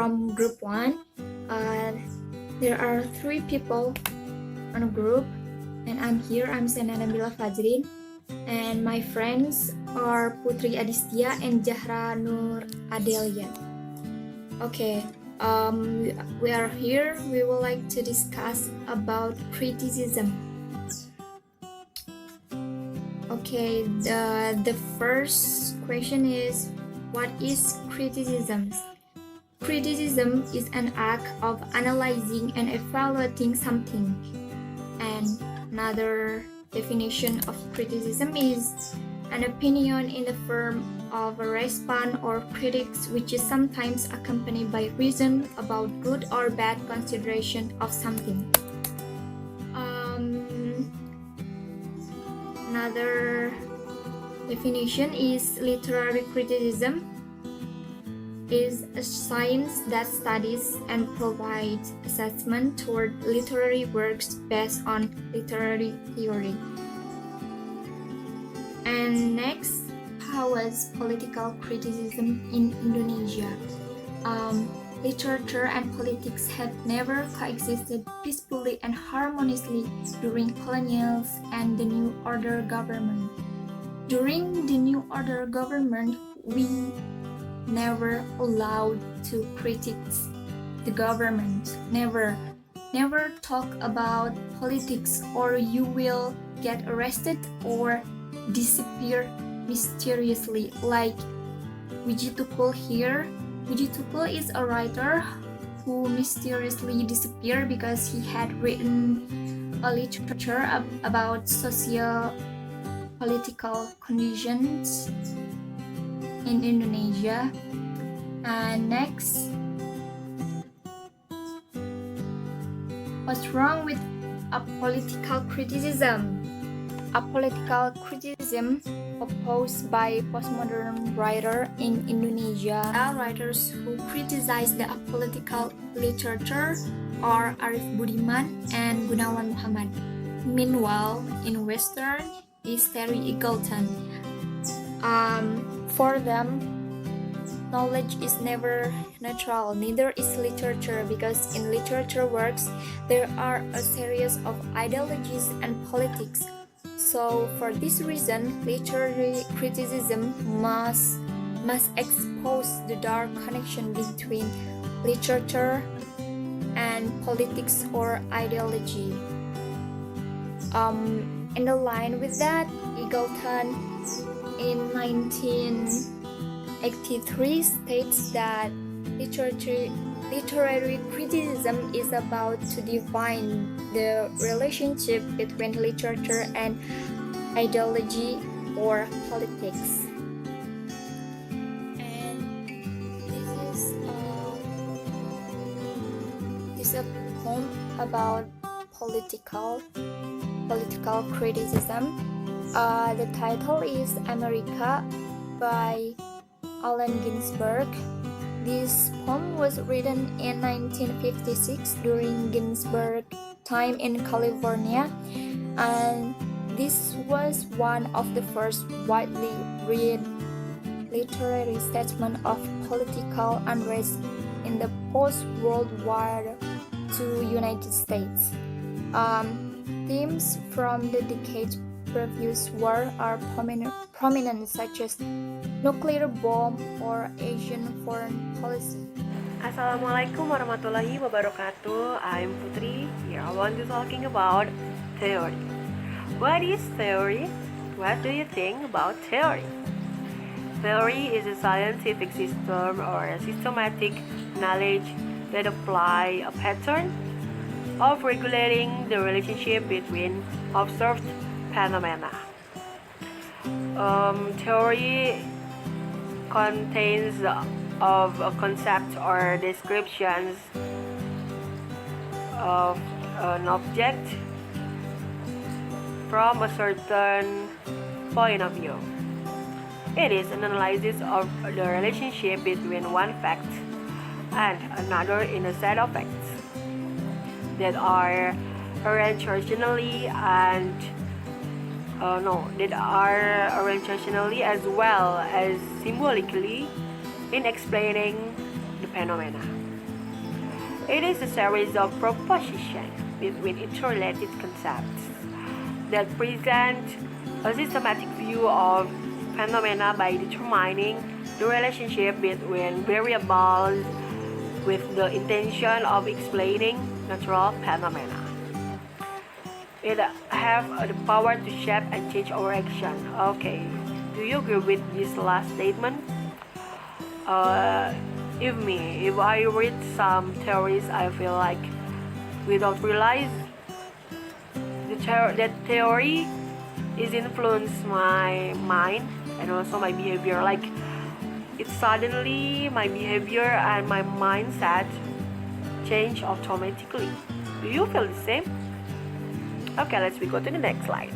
from group 1. There are 3 people on a group, and I'm here. I'm Sena, Nabila, Fajrin, and my friends are Putri, Adistya, and Zahra Nur Adella. Okay, we are here. We would like to discuss about criticism. Okay, the first question is, what is criticism? Criticism is an act of analyzing and evaluating something. And another definition of criticism is an opinion in the form of a response or critiques, which is sometimes accompanied by reason about good or bad consideration of something. Another definition is literary criticism is a science that studies and provides assessment toward literary works based on literary theory. And next, how was political criticism in Indonesia? Literature and politics have never coexisted peacefully and harmoniously during colonials and the New Order government. During the New Order government, we never allowed to critique the government. Never talk about politics, or you will get arrested or disappear mysteriously. Like Wiji Tukul here. Wiji Tukul is a writer who mysteriously disappeared because he had written a literature about socio-political conditions in Indonesia. And next, what's wrong with apolitical criticism? Apolitical criticism opposed by postmodern writers in Indonesia. Writers who criticize the apolitical literature are Arif Budiman and Gunawan Muhammad. Meanwhile, in Western is Terry Eagleton. For them, knowledge is never neutral, neither is literature, because in literature works there are a series of ideologies and politics. So for this reason, literary criticism must expose the dark connection between literature and politics or ideology. In the line with that, Eagleton in 1983 states that literary criticism is about to define the relationship between literature and ideology or politics. And this is a poem about political criticism. The title is America by Allen Ginsberg. This poem was written in 1956 during Ginsberg time in California, and this was one of the first widely read literary statement of political unrest in the post-World War II United States. Themes from the decades previous war are prominent, such as nuclear bomb or Asian foreign policy. Assalamualaikum warahmatullahi wabarakatuh. I'm Putri. Here I want to talking about theory. What is theory? What do you think about theory? Theory is a scientific system or a systematic knowledge that apply a pattern of regulating the relationship between observed phenomena. Theory contains of a concept or descriptions of an object from a certain point of view. It is an analysis of the relationship between one fact and another in a set of facts that are arranged rationally and as well as symbolically in explaining the phenomena. It is a series of propositions with interrelated concepts that present a systematic view of phenomena by determining the relationship between variables with the intention of explaining natural phenomena. It have the power to shape and change our action. Okay, do you agree with this last statement? If I read some theories, I feel like we don't realize that theory is influence my mind and also my behavior. Like it suddenly my behavior and my mindset change automatically. Do you feel the same? Okay, let's go to the next slide.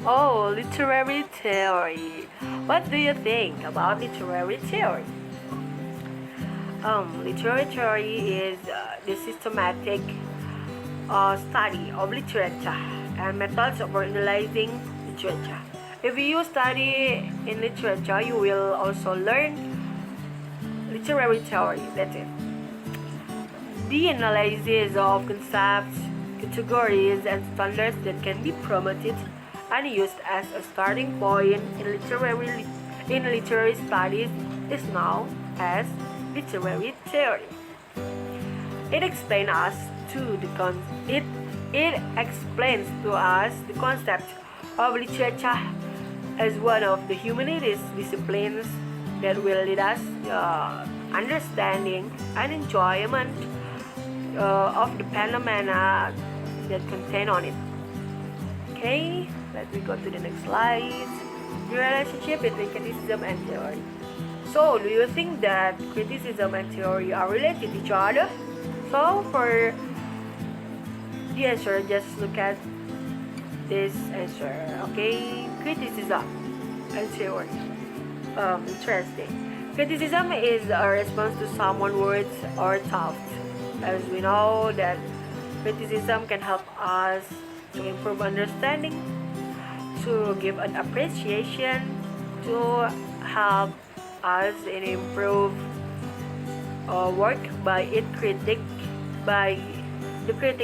Oh, literary theory. What do you think about literary theory? Literary theory is the systematic study of literature and methods for analyzing literature. If you study in literature, you will also learn literary theory. That's it. The analysis of concepts, categories, and standards that can be promoted and used as a starting point in literary studies is known as literary theory. It explains to us the concept of literature as one of the humanities disciplines that will lead us understanding and enjoyment of the phenomena that contain on it. Okay, let me go to the next slide. The relationship between criticism and theory. So, do you think that criticism and theory are related to each other? So, for the answer, just look at this answer. Okay, criticism and theory. Interesting. Criticism is a response to someone's words or thoughts. As we know that criticism can help us to improve understanding, to give an appreciation, to help us in improve work by the critic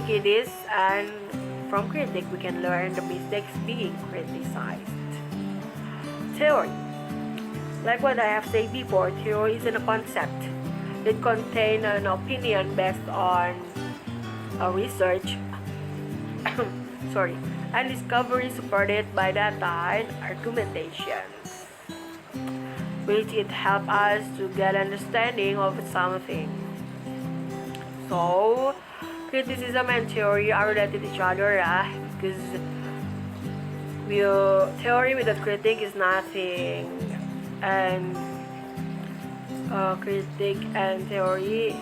it is, and from critic we can learn the mistakes being criticized. Theory. Like what I have said before, theory is a concept that contains an opinion based on research and discovery supported by data and argumentations, which it helps us to get understanding of something. So, criticism and theory are related to each other, because theory without critic is nothing, and critic and theory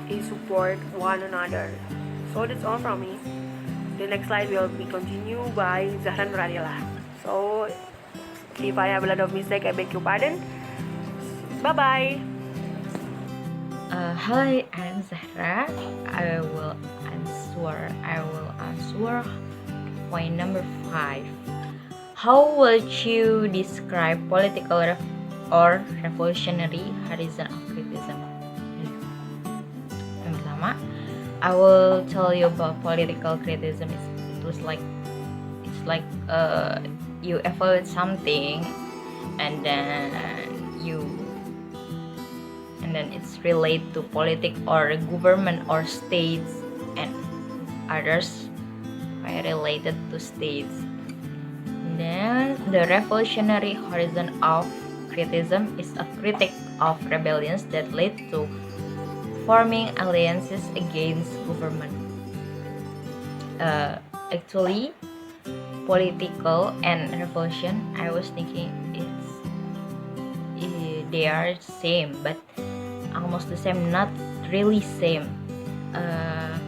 is support one another. So that's all from me. The next slide will be continued by Zahra Nur Adella. So if I have a lot of mistake, I beg your pardon. Bye bye. Hi, I'm Zahra. I will answer point number 5. How would you describe political or revolutionary horizon of criticism? Yang pertama, I will tell you about political criticism. It's like you evaluate something, and then it's related to politics or government or states, and others are related to states. And then the revolutionary horizon of criticism is a critique of rebellions that lead to forming alliances against government. Actually, political and revolution, I was thinking they are same, but almost the same, not really same.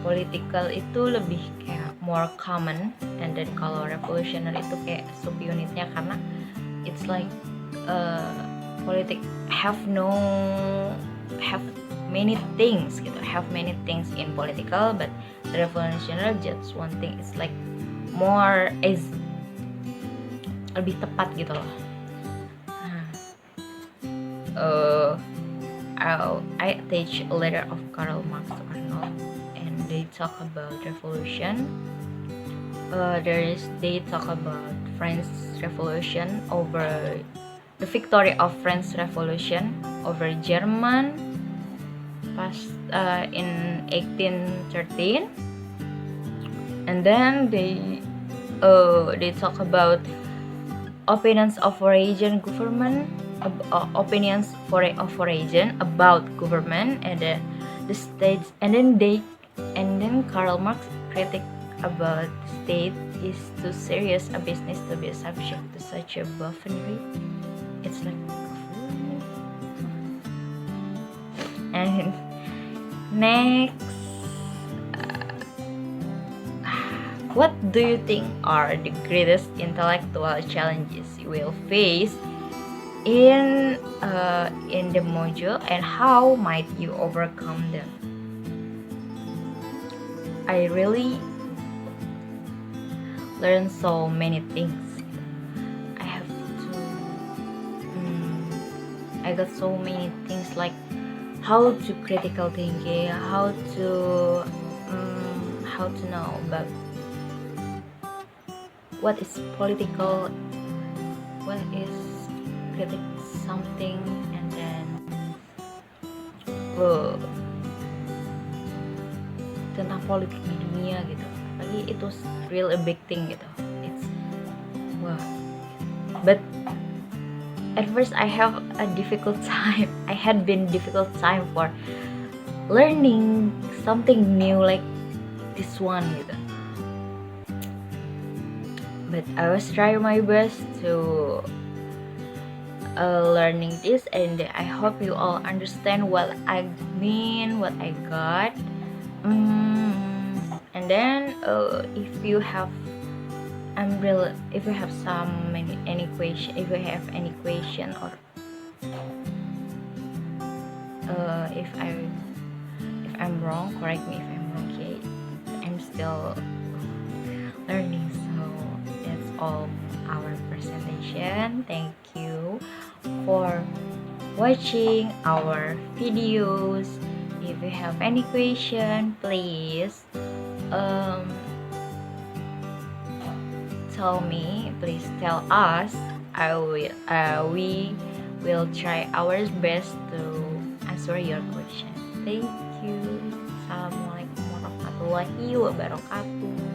Political itu lebih kayak more common, and then kalau revolutionary itu kayak subunitnya, karena it's like politic have many things gitu, have many things in political, but the revolutionary just one thing. It's like more is lebih tepat gitu loh. I teach a letter of Karl Marx to Arnold, and they talk about revolution. They talk about French Revolution over the victory of French Revolution over German past in 1813, and then they talk about opinions of foreign government, opinions of foreign about government and the states, and then Karl Marx critic about the state is too serious a business to be subject to such a buffoonery. It's like and next, what do you think are the greatest intellectual challenges you will face in the module, and how might you overcome them? I really learned so many things. I have to I got so many things, like how to critical thinking, how to know about what is political, what is critic something, and then tentang politik di dunia gitu. Lagi itu real a big thing gitu. It's wah. But at first I have a difficult time. I had been difficult time for learning something new like this one gitu. But I was trying my best to learning this, and I hope you all understand what I mean, what I got. And then if you have any question, if you have any question, or if I'm wrong, correct me if I'm wrong. Okay, I'm still learning, so that's all our presentation. Thank you for watching our videos. If you have any question, please tell me. Please tell us. We will try our best to answer your question. Thank you. Assalamualaikum warahmatullahi wabarakatuh.